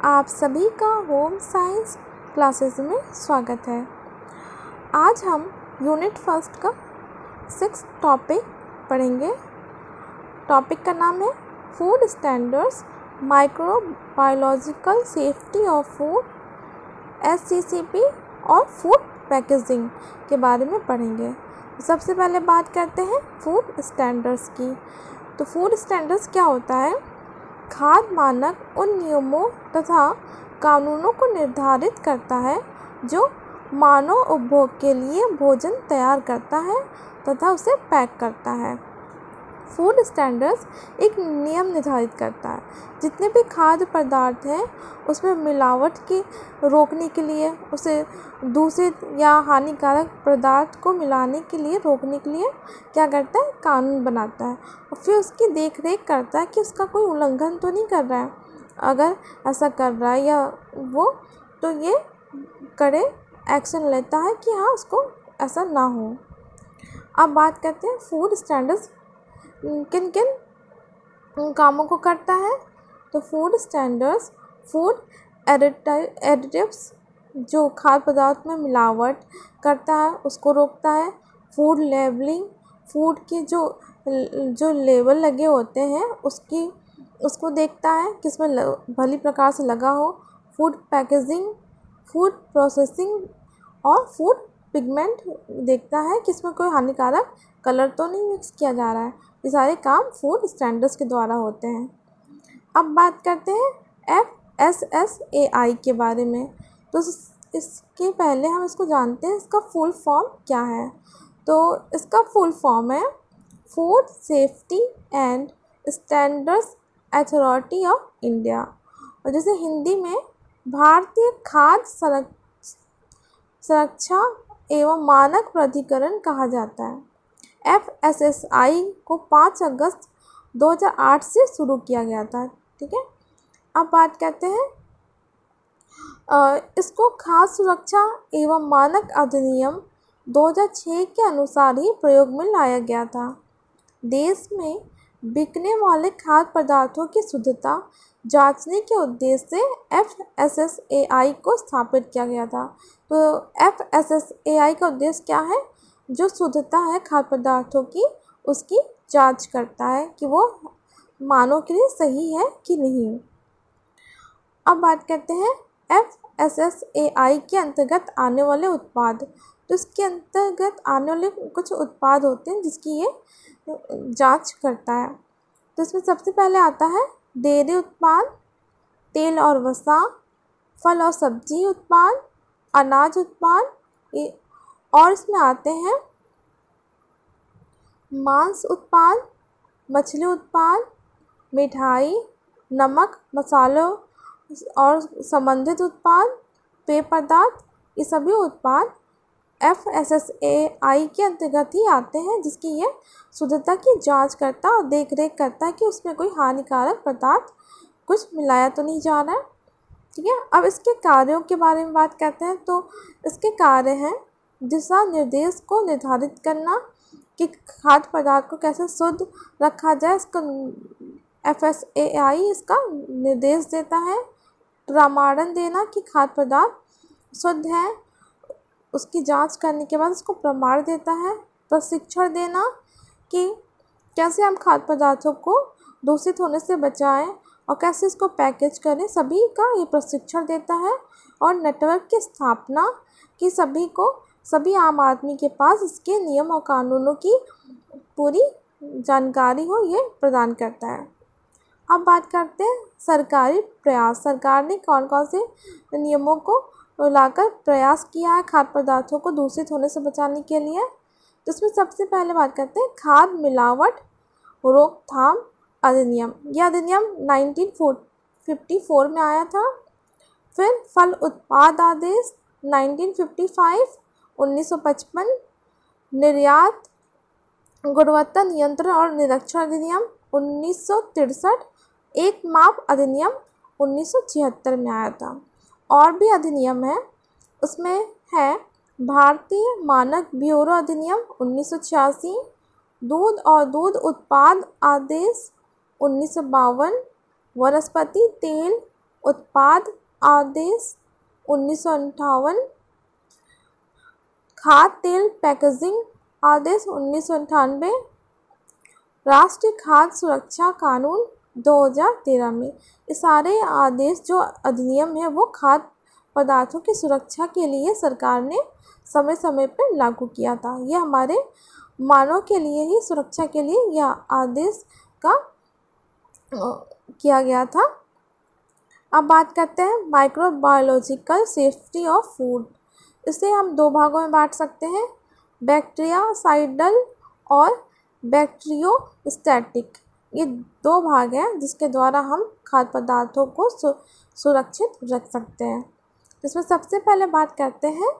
आप सभी का होम साइंस क्लासेस में स्वागत है। आज हम यूनिट फर्स्ट का 6th टॉपिक पढ़ेंगे। टॉपिक का नाम है food standards, microbiological safety of food, SCCP और फूड पैकेजिंग के बारे में पढ़ेंगे। सबसे पहले बात करते हैं फूड स्टैंडर्ड्स की। तो फूड स्टैंडर्ड्स क्या होता है? खाद्य मानक उन नियमों तथा कानूनों को निर्धारित करता है जो मानव उपभोग के लिए भोजन तैयार करता है तथा उसे पैक करता है। फूड स्टैंडर्ड्स एक नियम निर्धारित करता है जितने भी खाद्य पदार्थ हैं उसमें मिलावट की रोकने के लिए, उसे दूषित या हानिकारक पदार्थ को मिलाने के लिए रोकने के लिए क्या करता है? कानून बनाता है और फिर उसकी देख रेख करता है कि उसका कोई उल्लंघन तो नहीं कर रहा है। अगर ऐसा कर रहा है या वो, तो ये कड़े एक्शन लेता है कि हाँ उसको ऐसा ना हो। अब बात करते हैं फूड स्टैंडर्ड्स किन किन कामों को करता है। तो फूड स्टैंडर्ड्स फूड एडिटिव्स जो खाद्य पदार्थ में मिलावट करता है उसको रोकता है। फूड लेबलिंग, फूड की जो लेबल लगे होते हैं उसको देखता है कि इसमें भली प्रकार से लगा हो। फूड पैकेजिंग, फूड प्रोसेसिंग और फूड पिगमेंट देखता है कि इसमें कोई हानिकारक कलर तो नहीं मिक्स किया जा रहा है। ये सारे काम फूड स्टैंडर्ड्स के द्वारा होते हैं। अब बात करते हैं FSSAI के बारे में। तो इसके पहले हम इसको जानते हैं इसका फुल फॉर्म क्या है। तो इसका फुल फॉर्म है food safety and standards authority of India, और जैसे हिंदी में भारतीय खाद्य सुरक्षा एवं मानक प्राधिकरण कहा जाता है। FSSAI को 5 अगस्त 2008 से शुरू किया गया था। ठीक है, अब बात करते हैं इसको खाद्य सुरक्षा एवं मानक अधिनियम 2006 के अनुसार ही प्रयोग में लाया गया था। देश में बिकने वाले खाद्य पदार्थों की शुद्धता जांचने के उद्देश्य से FSSAI को स्थापित किया गया था। तो FSSAI का उद्देश्य क्या है? जो शुद्धता है खाद्य पदार्थों की उसकी जांच करता है कि वो मानव के लिए सही है कि नहीं। अब बात करते हैं FSSAI के अंतर्गत आने वाले उत्पाद। तो इसके अंतर्गत आने वाले कुछ उत्पाद होते हैं जिसकी ये जांच करता है। तो इसमें सबसे पहले आता है डेयरी उत्पाद, तेल और वसा, फल और सब्जी उत्पाद, अनाज उत्पाद, और इसमें आते हैं मांस उत्पाद, मछली उत्पाद, मिठाई, नमक, मसालों और संबंधित उत्पाद, पेय पदार्थ। ये सभी उत्पाद FSSAI के अंतर्गत ही आते हैं जिसकी ये शुद्धता की जांच करता है और देख रेख करता है कि उसमें कोई हानिकारक पदार्थ कुछ मिलाया तो नहीं जा रहा है। ठीक है, अब इसके कार्यों के बारे में बात करते हैं। तो इसके कार्य हैं दिशा निर्देश को निर्धारित करना कि खाद्य पदार्थ को कैसे शुद्ध रखा जाए, इसका FSSAI इसका निर्देश देता है। प्रमाणन देना कि खाद्य पदार्थ शुद्ध है, उसकी जांच करने के बाद उसको प्रमाण देता है। प्रशिक्षण देना कि कैसे हम खाद्य पदार्थों को दूषित होने से बचाएं और कैसे इसको पैकेज करें, सभी का ये प्रशिक्षण देता है। और नेटवर्क की स्थापना कि सभी आम आदमी के पास इसके नियम और कानूनों की पूरी जानकारी हो, ये प्रदान करता है। अब बात करते हैं सरकारी प्रयास। सरकार ने कौन कौन से नियमों को लाकर प्रयास किया है खाद्य पदार्थों को दूषित होने से बचाने के लिए। तो इसमें सबसे पहले बात करते हैं खाद्य मिलावट रोकथाम अधिनियम। यह अधिनियम 1954 में आया था। फिर फल उत्पाद आदेश 1955, 1955, निर्यात गुणवत्ता नियंत्रण और निरीक्षण अधिनियम 1963, एक माप अधिनियम 1976 में आया था। और भी अधिनियम है, उसमें है भारतीय मानक ब्यूरो अधिनियम 1986, दूध और दूध उत्पाद आदेश 1952, वनस्पति तेल उत्पाद आदेश 1958, खाद्य तेल पैकेजिंग आदेश 1998, राष्ट्रीय खाद्य सुरक्षा कानून 2013 में। ये सारे आदेश जो अधिनियम है वो खाद्य पदार्थों की सुरक्षा के लिए सरकार ने समय समय पर लागू किया था। ये हमारे मानव के लिए ही सुरक्षा के लिए यह आदेश का किया गया था। अब बात करते हैं माइक्रोबायोलॉजिकल सेफ्टी ऑफ फूड। इसे हम दो भागों में बांट सकते हैं, बैक्टीरियासाइडल और बैक्टीरियोस्टैटिक। ये दो भाग हैं जिसके द्वारा हम खाद्य पदार्थों को सुरक्षित रख सकते हैं। इसमें सबसे पहले बात करते हैं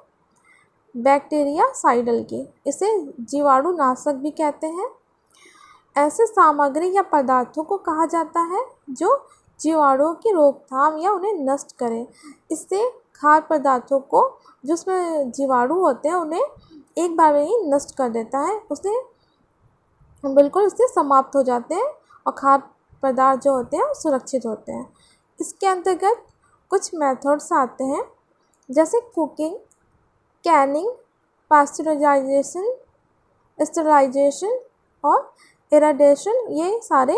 बैक्टीरियासाइडल की। इसे जीवाणु नाशक भी कहते हैं। ऐसे सामग्री या पदार्थों को कहा जाता है जो जीवाणुओं की रोकथाम या उन्हें नष्ट करें। इससे खाद्य पदार्थों को जिसमें जीवाणु होते हैं उन्हें एक बार में ही नष्ट कर देता है, उसे बिल्कुल उससे समाप्त हो जाते हैं और खाद्य पदार्थ जो होते हैं सुरक्षित होते हैं। इसके अंतर्गत कुछ मेथड्स आते हैं जैसे कुकिंग, कैनिंग, पास्चराइजेशन, स्टरलाइजेशन और इरेडिएशन। ये सारे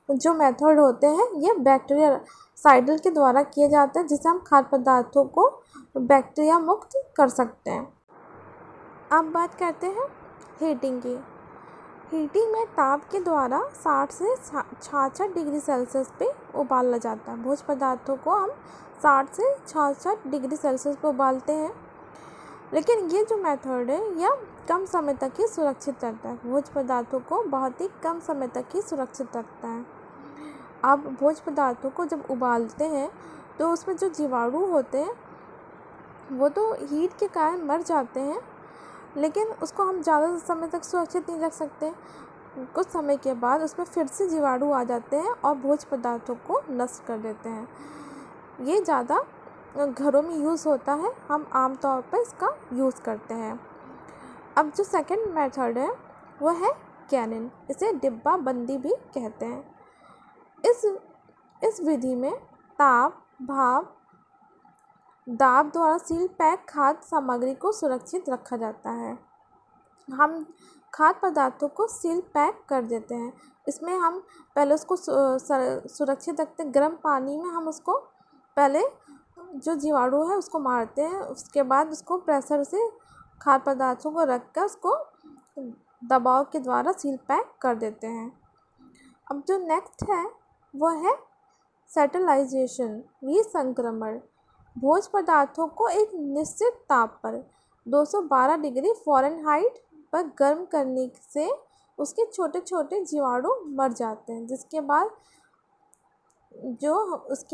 जो मेथड होते हैं ये बैक्टीरियासाइडल के द्वारा किए जाते हैं, जिससे हम खाद्य पदार्थों को बैक्टीरिया मुक्त कर सकते हैं। अब बात करते हैं हीटिंग की। हीटिंग में ताप के द्वारा 60 से 66 डिग्री सेल्सियस पे उबाला जाता है। भोज्य पदार्थों को हम 60 से 66 डिग्री सेल्सियस पे उबालते हैं, लेकिन ये जो मेथड है यह कम समय तक ही सुरक्षित रखता है। भोज्य पदार्थों को बहुत ही कम समय तक ही सुरक्षित रखता है। अब भोज्य पदार्थों को जब उबालते हैं तो उसमें जो जीवाणु होते हैं वो तो हीट के कारण मर जाते हैं, लेकिन उसको हम ज़्यादा समय तक सुरक्षित नहीं रख सकते। कुछ समय के बाद उसमें फिर से जीवाणु आ जाते हैं और भोज्य पदार्थों को नष्ट कर देते हैं। ये ज़्यादा घरों में यूज़ होता है, हम आम तौर पर इसका यूज़ करते हैं। अब जो सेकंड मेथड है वो है कैनिंग। इसे डिब्बा बंदी भी कहते हैं। इस विधि में ताप, भाप, दाब द्वारा सील पैक खाद्य सामग्री को सुरक्षित रखा जाता है। हम खाद्य पदार्थों को सील पैक कर देते हैं। इसमें हम पहले उसको सुरक्षित रखते हैं। गर्म पानी में हम उसको पहले जो जीवाणु है उसको मारते हैं, उसके बाद उसको प्रेशर से खाद्य पदार्थों को रख कर उसको दबाव के द्वारा सील पैक कर देते हैं। अब जो नेक्स्ट है वो है सेटलाइजेशन, विसंक्रमण। भोज्य पदार्थों को एक निश्चित ताप पर 212 डिग्री फ़ारेनहाइट पर गर्म करने से उसके छोटे छोटे जीवाणु मर जाते हैं, उसके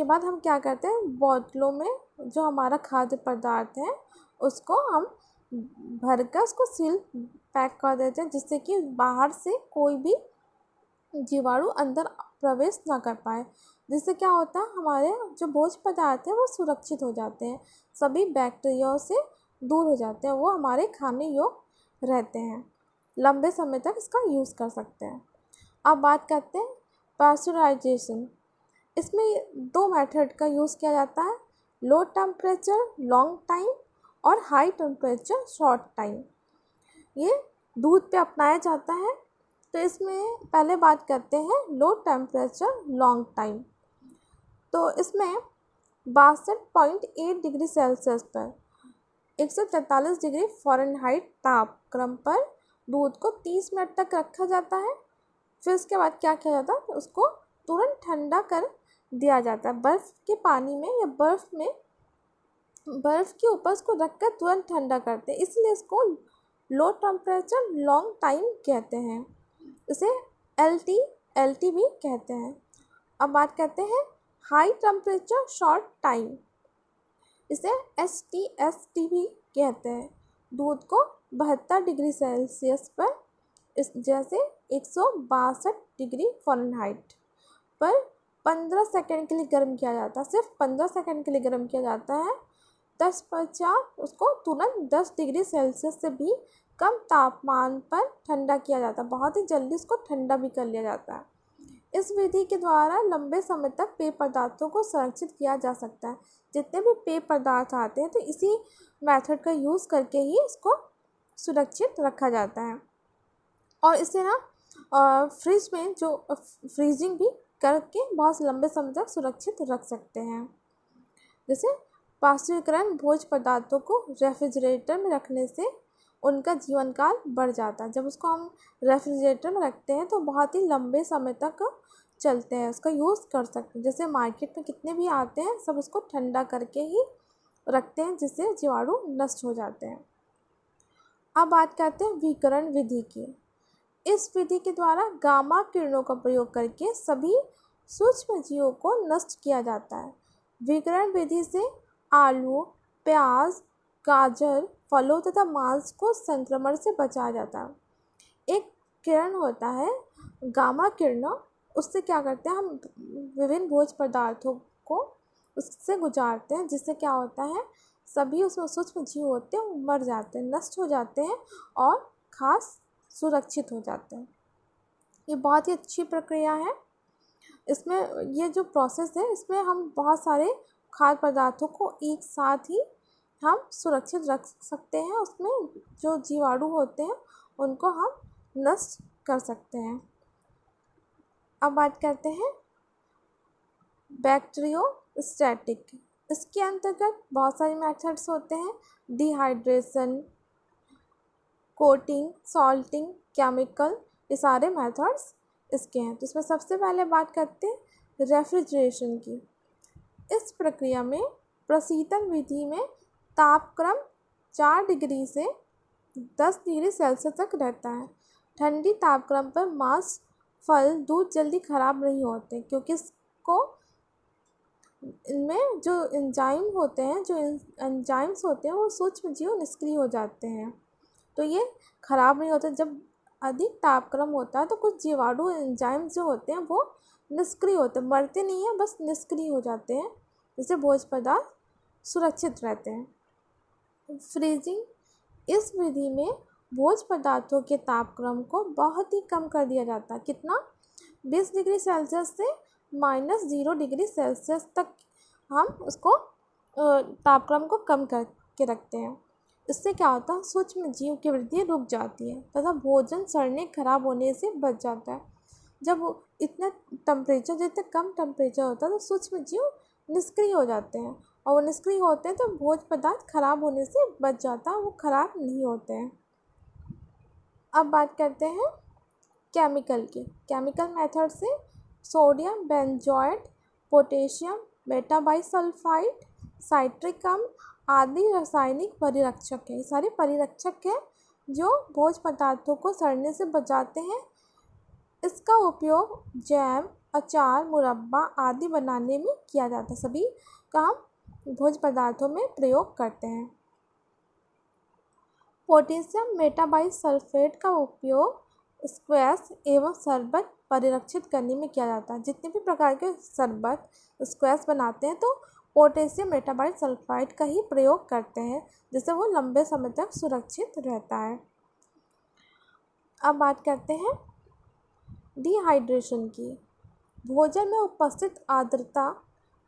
बाद हम क्या करते हैं, बोतलों में जो हमारा खाद्य पदार्थ है उसको हम भर कर उसको सील पैक कर देते हैं, जिससे कि बाहर से कोई भी जीवाणु अंदर प्रवेश ना कर पाए। जिससे क्या होता है, हमारे जो भोज्य पदार्थ हैं वो सुरक्षित हो जाते हैं, सभी बैक्टीरियाओं से दूर हो जाते हैं, वो हमारे खाने योग्य रहते हैं, लंबे समय तक इसका यूज़ कर सकते हैं। अब बात करते हैं पास्चराइजेशन। इसमें दो मेथड का यूज़ किया जाता है, लो टेम्परेचर लॉन्ग टाइम और हाई टेम्परेचर शॉर्ट टाइम। ये दूध पे अपनाया जाता है। तो इसमें पहले बात करते हैं लो टेम्परेचर लॉन्ग टाइम। तो इसमें 62.8 डिग्री सेल्सियस पर 143 डिग्री फ़ारेनहाइट ताप क्रम पर दूध को 30 मिनट तक रखा जाता है। फिर उसके बाद क्या किया जाता है, उसको तुरंत ठंडा कर दिया जाता है बर्फ़ के पानी में या बर्फ़ के ऊपर उसको रखकर तुरंत ठंडा करते हैं, इसलिए इसको लो टेम्परेचर लॉन्ग टाइम कहते हैं। इसे LT भी कहते हैं। अब बात करते हैं हाई टेम्परेचर शॉर्ट टाइम। इसे ST भी कहते हैं। दूध को 72 डिग्री सेल्सियस पर जैसे 162 डिग्री फ़ारेनहाइट पर 15 सेकंड के लिए गर्म किया जाता है। सिर्फ 15 सेकंड के लिए गर्म किया जाता है। तत्पश्चात उसको तुरंत 10 डिग्री सेल्सियस से भी कम तापमान पर ठंडा किया जाता है। बहुत ही जल्दी उसको ठंडा भी कर लिया जाता है। इस विधि के द्वारा लंबे समय तक पेय पदार्थों को संरक्षित किया जा सकता है। जितने भी पेय पदार्थ आते हैं तो इसी मेथड का यूज़ करके ही इसको सुरक्षित रखा जाता है। और इसे ना फ्रिज में जो फ्रीजिंग भी करके बहुत लंबे समय तक सुरक्षित रख सकते हैं। जैसे वाष्पीकरण भोज्य पदार्थों को रेफ्रिजरेटर में रखने से उनका जीवन काल बढ़ जाता है। जब उसको हम रेफ्रिजरेटर में रखते हैं तो बहुत ही लंबे समय तक चलते हैं, उसका यूज़ कर सकते हैं। जैसे मार्केट में कितने भी आते हैं सब उसको ठंडा करके ही रखते हैं जिससे जीवाणु नष्ट हो जाते हैं। अब बात करते हैं विकिरण विधि की। इस विधि के द्वारा गामा किरणों का प्रयोग करके सभी सूक्ष्म जीवों को नष्ट किया जाता है। विकिरण विधि से आलू, प्याज, गाजर, फलों तथा मांस को संक्रमण से बचाया जाता है। एक किरण होता है गामा किरण, उससे क्या करते हैं हम विभिन्न भोज्य पदार्थों को उससे गुजारते हैं, जिससे क्या होता है सभी उसमें सूक्ष्म जीव होते हैं वो मर जाते हैं, नष्ट हो जाते हैं और खास सुरक्षित हो जाते हैं। ये बहुत ही अच्छी प्रक्रिया है। इसमें ये जो प्रोसेस है इसमें हम बहुत सारे खाद्य पदार्थों को एक साथ ही हम सुरक्षित रख सकते हैं, उसमें जो जीवाणु होते हैं उनको हम नष्ट कर सकते हैं। अब बात करते हैं बैक्टीरियोस्टैटिक। इसके अंतर्गत बहुत सारे मेथड्स होते हैं, डिहाइड्रेशन, कोटिंग, सॉल्टिंग, केमिकल, ये सारे मेथड्स इसके हैं। तो इसमें सबसे पहले बात करते हैं रेफ्रिजरेशन की। इस प्रक्रिया में प्रशीतन विधि में तापक्रम 4 डिग्री से 10 डिग्री सेल्सियस तक रहता है। ठंडी तापक्रम पर मांस, फल, दूध जल्दी खराब नहीं होते क्योंकि इसको इनमें जो एंजाइम्स होते हैं वो सूक्ष्म जीव निष्क्रिय हो जाते हैं, तो ये खराब नहीं होते। जब अधिक तापक्रम होता है तो कुछ जीवाणु एंजाइम्स जो होते हैं वो निष्क्रिय होते हैं, मरते नहीं हैं, बस निष्क्रिय हो जाते हैं, जिससे भोज्य पदार्थ सुरक्षित रहते हैं। फ्रीजिंग, इस विधि में भोज्य पदार्थों के तापक्रम को बहुत ही कम कर दिया जाता है। कितना? 20 डिग्री सेल्सियस से -0 डिग्री सेल्सियस तक हम उसको तापक्रम को कम करके रखते हैं। इससे क्या होता है सूक्ष्म जीव की वृद्धि रुक जाती है तथा भोजन सड़ने खराब होने से बच जाता है। जब जितने कम टेम्परेचर होता है तो सूक्ष्म जीव निष्क्रिय हो जाते हैं, और वो निष्क्रिय होते हैं तो भोज्य पदार्थ खराब होने से बच जाता है, वो खराब नहीं होते हैं। अब बात करते हैं केमिकल की। केमिकल मेथड से sodium benzoate, potassium metabisulphide, citric अम्ल आदि रासायनिक परिरक्षक है। ये सारे परिरक्षक हैं जो भोज्य पदार्थों को सड़ने से बचाते हैं। इसका उपयोग जैम, अचार, मुरब्बा आदि बनाने में किया जाता है। सभी का हम भोज्य पदार्थों में प्रयोग करते हैं। पोटेशियम मेटाबाइसल्फेट का उपयोग स्क्वैश एवं शरबत परिरक्षित करने में किया जाता है। जितने भी प्रकार के शरबत, स्क्वैश बनाते हैं तो पोटेशियम मेटाबाइसल्फाइड का ही प्रयोग करते हैं, जिससे वो लंबे समय तक सुरक्षित रहता है। अब बात करते हैं डिहाइड्रेशन की। भोजन में उपस्थित आर्द्रता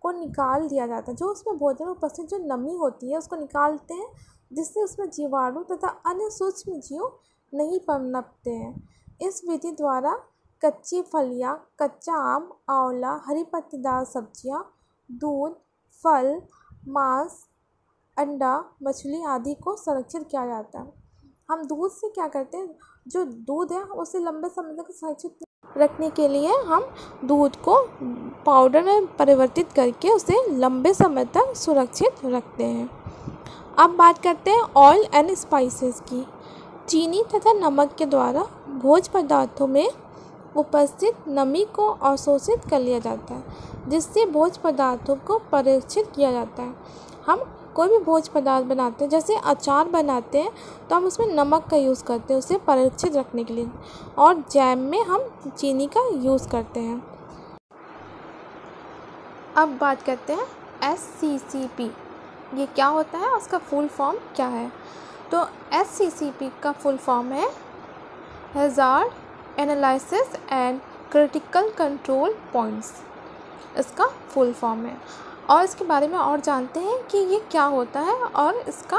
को निकाल दिया जाता है। जो उसमें भोजन में उपस्थित जो नमी होती है उसको निकालते हैं, जिससे उसमें जीवाणु तथा अन्य सूक्ष्म जीव नहीं पनपते हैं। इस विधि द्वारा कच्ची फलियां, कच्चा आम, आंवला, हरी पत्तेदार सब्जियां, दूध, फल, मांस, अंडा, मछली आदि को संरक्षित किया जाता है। हम दूध से क्या करते हैं, जो दूध है उसे लंबे समय तक संरक्षित रखने के लिए हम दूध को पाउडर में परिवर्तित करके उसे लंबे समय तक सुरक्षित रखते हैं। अब बात करते हैं ऑयल एंड स्पाइसेस की। चीनी तथा नमक के द्वारा भोज्य पदार्थों में उपस्थित नमी को अवशोषित कर लिया जाता है, जिससे भोज्य पदार्थों को परिरक्षित किया जाता है। हम कोई भी भोज्य पदार्थ बनाते हैं, जैसे अचार बनाते हैं तो हम उसमें नमक का यूज़ करते हैं उसे परिरक्षित रखने के लिए, और जैम में हम चीनी का यूज़ करते हैं। अब बात करते हैं SCCP, ये क्या होता है, उसका फुल फॉर्म क्या है। तो SCCP का फुल फॉर्म है hazard analysis and critical control points इसका फुल फॉर्म है। और इसके बारे में और जानते हैं कि ये क्या होता है और इसका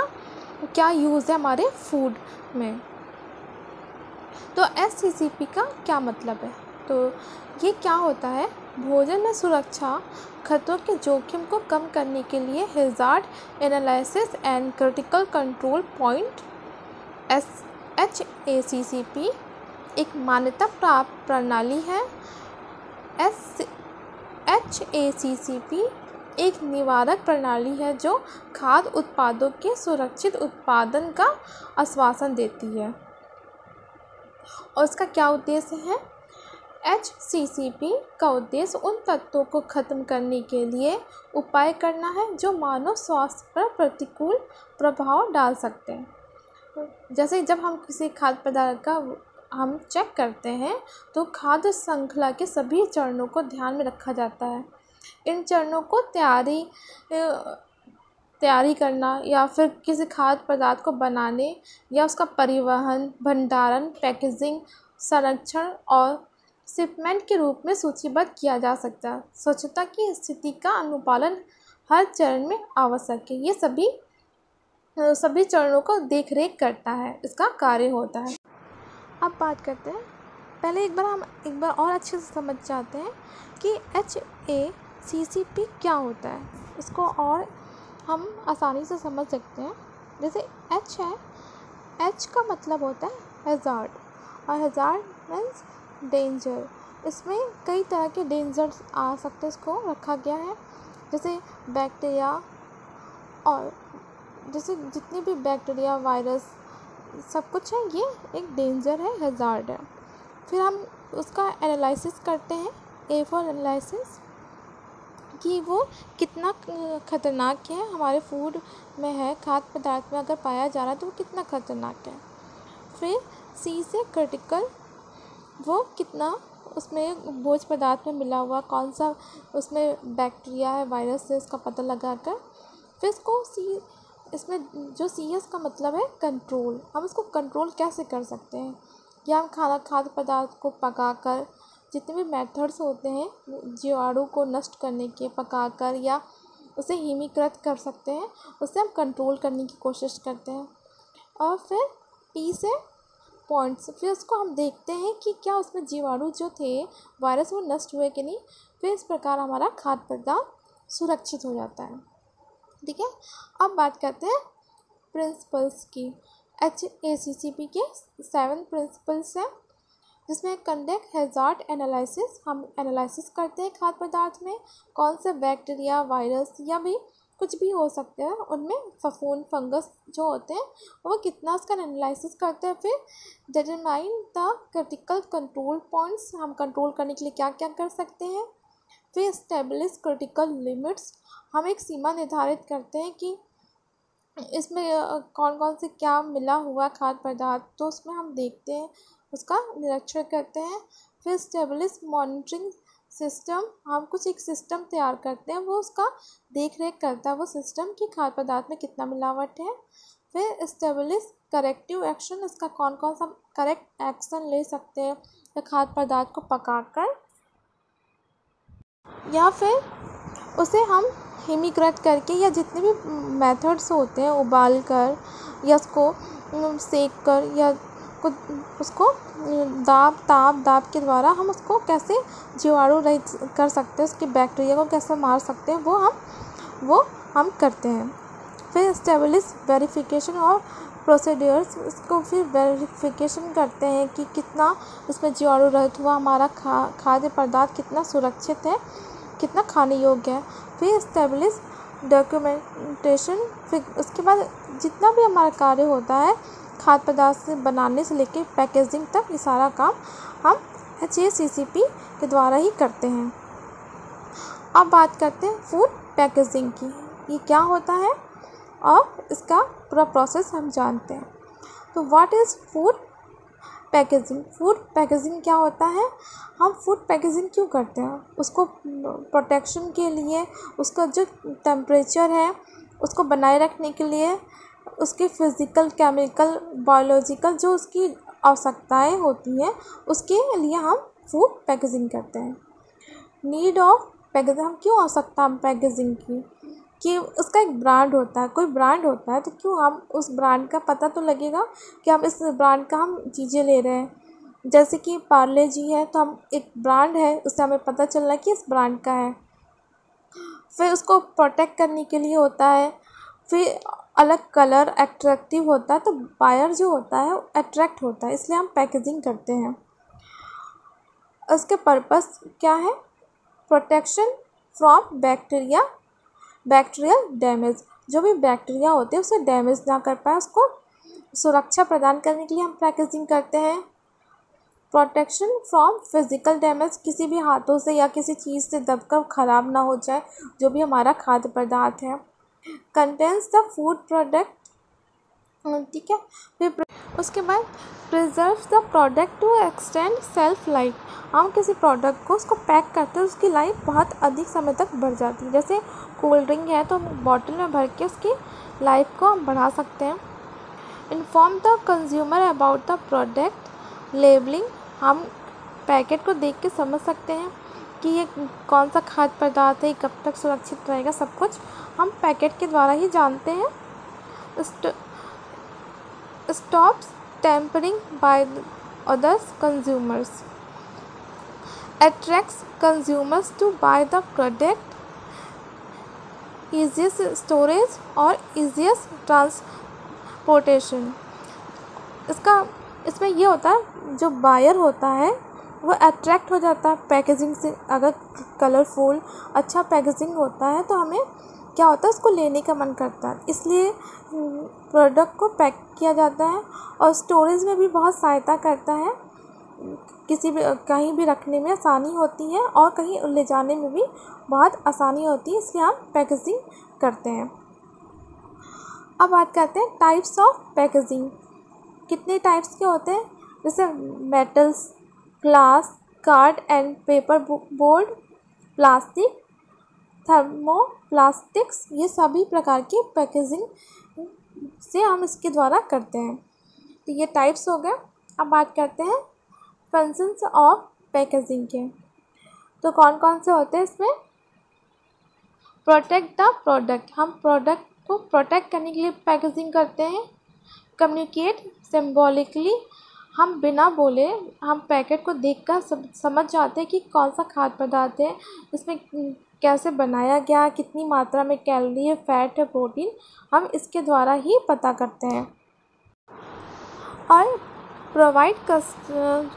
क्या यूज़ है हमारे फूड में। तो SCCP का क्या मतलब है? तो ये क्या होता है, भोजन में सुरक्षा खतरों के जोखिम को कम करने के लिए hazard analysis and critical control point HACCP एक मान्यता प्राप्त प्रणाली है। HACCP एक निवारक प्रणाली है जो खाद्य उत्पादों के सुरक्षित उत्पादन का आश्वासन देती है। और इसका क्या उद्देश्य है? HACCP का उद्देश्य उन तत्वों को ख़त्म करने के लिए उपाय करना है जो मानव स्वास्थ्य पर प्रतिकूल प्रभाव डाल सकते हैं। जैसे जब हम किसी खाद्य पदार्थ का हम चेक करते हैं तो खाद्य श्रृंखला के सभी चरणों को ध्यान में रखा जाता है। इन चरणों को तैयारी करना या फिर किसी खाद्य पदार्थ को बनाने या उसका परिवहन, भंडारण, पैकेजिंग, संरक्षण और शिपमेंट के रूप में सूचीबद्ध किया जा सकता है। स्वच्छता की स्थिति का अनुपालन हर चरण में आवश्यक है। ये सभी चरणों को देखरेख करता है, इसका कार्य होता है। अब बात करते हैं, पहले एक बार और अच्छे से समझ जाते हैं कि HACCP क्या होता है। इसको और हम आसानी से समझ सकते हैं। जैसे H है, H का मतलब होता है हैज़ार्ड, और हैज़ार्ड मीन्स डेंजर। इसमें कई तरह के डेंजर्स आ सकते हैं, इसको रखा गया है। जैसे बैक्टीरिया, और जैसे जितने भी बैक्टीरिया, वायरस, सब कुछ है, ये एक डेंजर है, हैज़ार्ड है। फिर हम उसका एनालिसिस करते हैं, A फॉर एनालिसिस, कि वो कितना ख़तरनाक है हमारे फूड में है, खाद्य पदार्थ में अगर पाया जा रहा है तो वो कितना ख़तरनाक है। फिर C से क्रिटिकल, वो कितना उसमें भोज्य पदार्थ में मिला हुआ कौन सा उसमें बैक्टीरिया है, वायरस है, उसका पता लगाकर फिर इसको इसमें जो CS का मतलब है कंट्रोल, हम इसको कंट्रोल कैसे कर सकते हैं, या हम खाद्य पदार्थ को पकाकर, जितने भी मेथड्स होते हैं जीवाणु को नष्ट करने के, पकाकर या उसे हिमीकृत कर सकते हैं, उससे हम कंट्रोल करने की कोशिश करते हैं। और फिर P से पॉइंट्स, फिर उसको हम देखते हैं कि क्या उसमें जीवाणु जो थे, वायरस, वो नष्ट हुए कि नहीं। फिर इस प्रकार हमारा खाद्य पदार्थ सुरक्षित हो जाता है। ठीक है, अब बात करते हैं प्रिंसिपल्स की। HACCP के 7 प्रिंसिपल्स हैं, जिसमें कंडक्ट हैज़ार्ड एनालिसिस, हम एनालिसिस करते हैं खाद्य पदार्थ में कौन से बैक्टीरिया, वायरस या भी कुछ भी हो सकते हैं, उनमें फफूंद, फंगस जो होते हैं, वो कितना उसका एनालिसिस करते हैं। फिर determine the critical control points, हम कंट्रोल करने के लिए क्या क्या कर सकते हैं। फिर एस्टेब्लिश क्रिटिकल लिमिट्स, हम एक सीमा निर्धारित करते हैं कि इसमें कौन कौन से क्या मिला हुआ खाद्य पदार्थ, तो उसमें हम देखते हैं, उसका निरीक्षण करते हैं। फिर एस्टेब्लिश मॉनिटरिंग सिस्टम, हम कुछ एक सिस्टम तैयार करते हैं, वो उसका देख रेख करता है वो सिस्टम कि खाद्य पदार्थ में कितना मिलावट है। फिर एस्टेब्लिश करेक्टिव एक्शन, इसका कौन कौन सा करेक्ट एक्शन ले सकते हैं या खाद्य पदार्थ को पकाकर, या फिर उसे हम हिमीकृत करके, या जितने भी मेथड्स होते हैं, उबाल कर या उसको सेक कर या उसको दाब के द्वारा हम उसको कैसे जीवाणु रहित कर सकते हैं, उसके बैक्टीरिया को कैसे मार सकते हैं, वो हम करते हैं। फिर एस्टेब्लिश वेरिफिकेशन और प्रोसीड्यूर्स, इसको फिर वेरिफिकेशन करते हैं कि कितना इसमें जीवाणु रहित हुआ, हमारा खाद्य पदार्थ कितना सुरक्षित है, कितना खाने योग्य है। फिर एस्टेब्लिश डॉक्यूमेंटेशन, फिर उसके बाद जितना भी हमारा कार्य होता है खाद्य पदार्थ से बनाने से लेकर पैकेजिंग तक, ये सारा काम हम HACCP के द्वारा ही करते हैं। अब बात करते हैं फूड पैकेजिंग की, ये क्या होता है और इसका पूरा प्रोसेस हम जानते हैं। तो what is food packaging? Food packaging क्या होता है, हम फूड पैकेजिंग क्यों करते हैं, उसको प्रोटेक्शन के लिए, उसका जो टेम्परेचर है उसको बनाए रखने के लिए, उसके फिज़िकल, केमिकल, बायोलॉजिकल जो उसकी आवश्यकताएं होती हैं, उसके लिए हम फूड पैकेजिंग करते हैं। नीड ऑफ पैकेजिंग, हम क्यों आवश्यकता हम पैकेजिंग की कि उसका एक ब्रांड होता है, कोई ब्रांड होता है तो क्यों हम उस ब्रांड का पता तो लगेगा कि हम इस ब्रांड का हम चीज़ें ले रहे हैं। जैसे कि पार्ले जी है तो हम एक ब्रांड है, उससे हमें पता चल रहा है कि इस ब्रांड का है। फिर उसको प्रोटेक्ट करने के लिए होता है, फिर अलग कलर अट्रैक्टिव होता है तो बायर जो होता है वो अट्रैक्ट होता है, इसलिए हम पैकेजिंग करते हैं। उसके पर्पस क्या है? प्रोटेक्शन फ्रॉम बैक्टीरियल डैमेज, जो भी बैक्टीरिया होते हैं उसे डैमेज ना कर पाए, उसको सुरक्षा प्रदान करने के लिए हम पैकेजिंग करते हैं। प्रोटेक्शन फ्रॉम फिजिकल डैमेज, किसी भी हाथों से या किसी चीज़ से दबकर ख़राब ना हो जाए जो भी हमारा खाद्य पदार्थ है। कंटेंस द फूड प्रोडक्ट, ठीक है। फिर उसके बाद preserve the product to extend shelf life, हम किसी प्रोडक्ट को उसको पैक करते हैं उसकी लाइफ बहुत अधिक समय तक बढ़ जाती है। जैसे कोल्ड ड्रिंक है तो हम बॉटल में भर के उसकी लाइफ को हम बढ़ा सकते हैं। Inform the consumer about the product labelling, हम पैकेट को देख के समझ सकते हैं कि ये कौन सा खाद्य पदार्थ है, कब तक सुरक्षित रहेगा, सब कुछ हम पैकेट के द्वारा ही जानते हैं। Stops tampering by others consumers, attracts consumers to buy the product, easiest storage और ईजीएस्ट ट्रांसपोर्टेशन। इसमें ये होता है जो बायर होता है वो अट्रैक्ट हो जाता है पैकेजिंग से। अगर कलरफुल अच्छा पैकेजिंग होता है तो हमें क्या होता है उसको लेने का मन करता है, इसलिए प्रोडक्ट को पैक किया जाता है। और स्टोरेज में भी बहुत सहायता करता है, किसी भी कहीं भी रखने में आसानी होती है और कहीं ले जाने में भी बहुत आसानी होती है, इसलिए हम पैकेजिंग करते हैं। अब बात करते हैं टाइप्स ऑफ पैकेजिंग। कितने टाइप्स के होते हैं? जैसे metals, glass, card and paper board, plastic, thermoplastics, ये सभी प्रकार की पैकेजिंग से हम इसके द्वारा करते हैं। तो ये टाइप्स हो गए। अब बात करते हैं फंक्शंस ऑफ पैकेजिंग के। तो कौन कौन से होते हैं इसमें? प्रोटेक्ट द प्रोडक्ट, हम प्रोडक्ट को प्रोटेक्ट करने के लिए पैकेजिंग करते हैं। कम्युनिकेट सिम्बॉलिकली, हम बिना बोले हम पैकेट को देखकर समझ जाते हैं कि कौन सा खाद्य पदार्थ है, इसमें कैसे बनाया गया, कितनी मात्रा में कैलोरी है, फैट है, प्रोटीन, हम इसके द्वारा ही पता करते हैं। और प्रोवाइड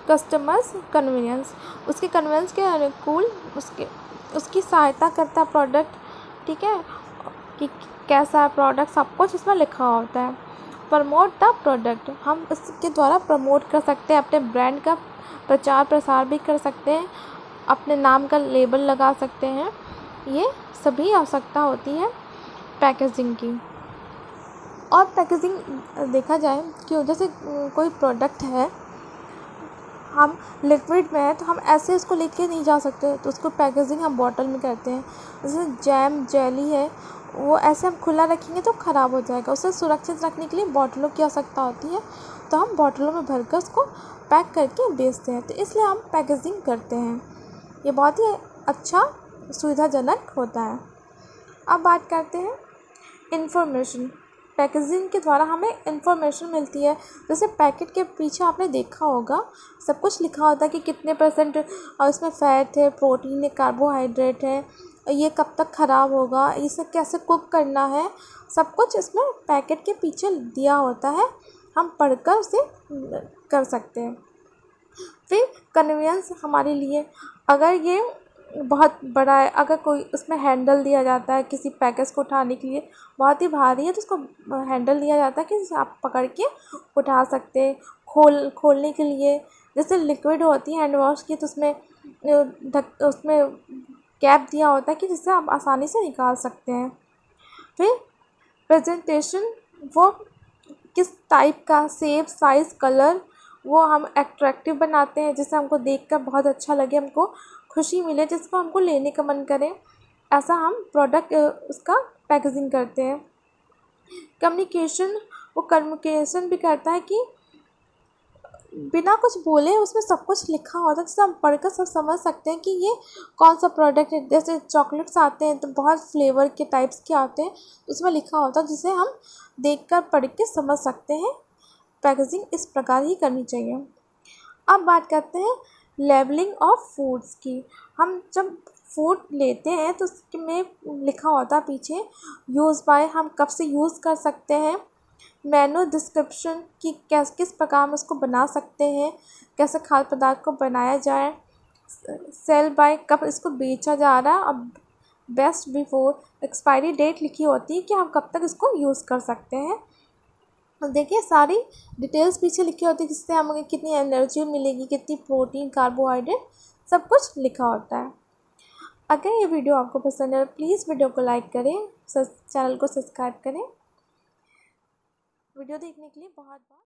कस्टमर्स कन्वीनियंस, उसके कन्वीनियंस के अनुकूल उसकी सहायता करता प्रोडक्ट, ठीक है, कि कैसा प्रोडक्ट, सब कुछ इसमें लिखा होता है। प्रमोट द प्रोडक्ट, हम इसके द्वारा प्रमोट कर सकते हैं, अपने ब्रांड का प्रचार प्रसार भी कर सकते हैं, अपने नाम का लेबल लगा सकते हैं। ये सभी आवश्यकता होती है पैकेजिंग की। और पैकेजिंग देखा जाए कि जैसे कोई प्रोडक्ट है, हम लिक्विड में है तो हम ऐसे उसको लेके नहीं जा सकते, तो उसको पैकेजिंग हम बॉटल में करते हैं। जैसे जैम, जेली है, वो ऐसे हम खुला रखेंगे तो ख़राब हो जाएगा, उसे सुरक्षित रखने के लिए बॉटलों की आवश्यकता होती है, तो हम बॉटलों में भरकर उसको पैक करके बेचते हैं, तो इसलिए हम पैकेजिंग करते हैं। ये बहुत ही अच्छा सुविधाजनक होता है। अब बात करते हैं इन्फॉर्मेशन। पैकेजिंग के द्वारा हमें इन्फॉर्मेशन मिलती है। जैसे पैकेट के पीछे आपने देखा होगा सब कुछ लिखा होता है कि कितने % इसमें फ़ैट है, प्रोटीन है, कार्बोहाइड्रेट है, ये कब तक ख़राब होगा, इसे कैसे कुक करना है, सब कुछ इसमें पैकेट के पीछे दिया होता है, हम पढ़कर उसे कर सकते हैं। फिर कन्वीनियंस हमारे लिए, अगर ये बहुत बड़ा है, अगर कोई उसमें हैंडल दिया जाता है किसी पैकेज को उठाने के लिए, बहुत ही भारी है तो उसको हैंडल दिया जाता है कि आप पकड़ के उठा सकते हैं। खोलने के लिए जैसे लिक्विड होती है हैंड वॉश की, तो उसमें कैप दिया होता है कि जिससे आप आसानी से निकाल सकते हैं। फिर प्रेजेंटेशन, वो किस टाइप का, शेप, साइज़, कलर, वो हम अट्रैक्टिव बनाते हैं जिससे हमको देखकर बहुत अच्छा लगे, हमको खुशी मिले, जिसको हमको लेने का मन करे, ऐसा हम प्रोडक्ट उसका पैकेजिंग करते हैं। कम्युनिकेशन, वो कम्युनिकेशन भी करता है कि बिना कुछ बोले उसमें सब कुछ लिखा होता है, जिससे हम पढ़कर सब समझ सकते हैं कि ये कौन सा प्रोडक्ट है। जैसे चॉकलेट्स आते हैं तो बहुत फ्लेवर के टाइप्स के आते हैं, उसमें लिखा होता है, जिसे हम देखकर पढ़ के समझ सकते हैं। पैकेजिंग इस प्रकार ही करनी चाहिए। अब बात करते हैं लेबलिंग ऑफ फूड्स की। हम जब फूड लेते हैं तो उसमें लिखा होता है पीछे यूज़ बाय, हम कब से यूज़ कर सकते हैं। मेनू डिस्क्रिप्शन कि किस प्रकार हम उसको बना सकते हैं, कैसे खाद्य पदार्थ को बनाया जाए। सेल बाय, कब इसको बेचा जा रहा है। अब बेस्ट बिफोर, एक्सपायरी डेट लिखी होती है कि हम कब तक इसको यूज़ कर सकते हैं। देखिए सारी डिटेल्स पीछे लिखी होती है, जिससे हमें कितनी एनर्जी मिलेगी, कितनी प्रोटीन, कार्बोहाइड्रेट, सब कुछ लिखा होता है। अगर ये वीडियो आपको पसंद है प्लीज़ वीडियो को लाइक करें, चैनल को सब्सक्राइब करें। वीडियो देखने के लिए बहुत बहुत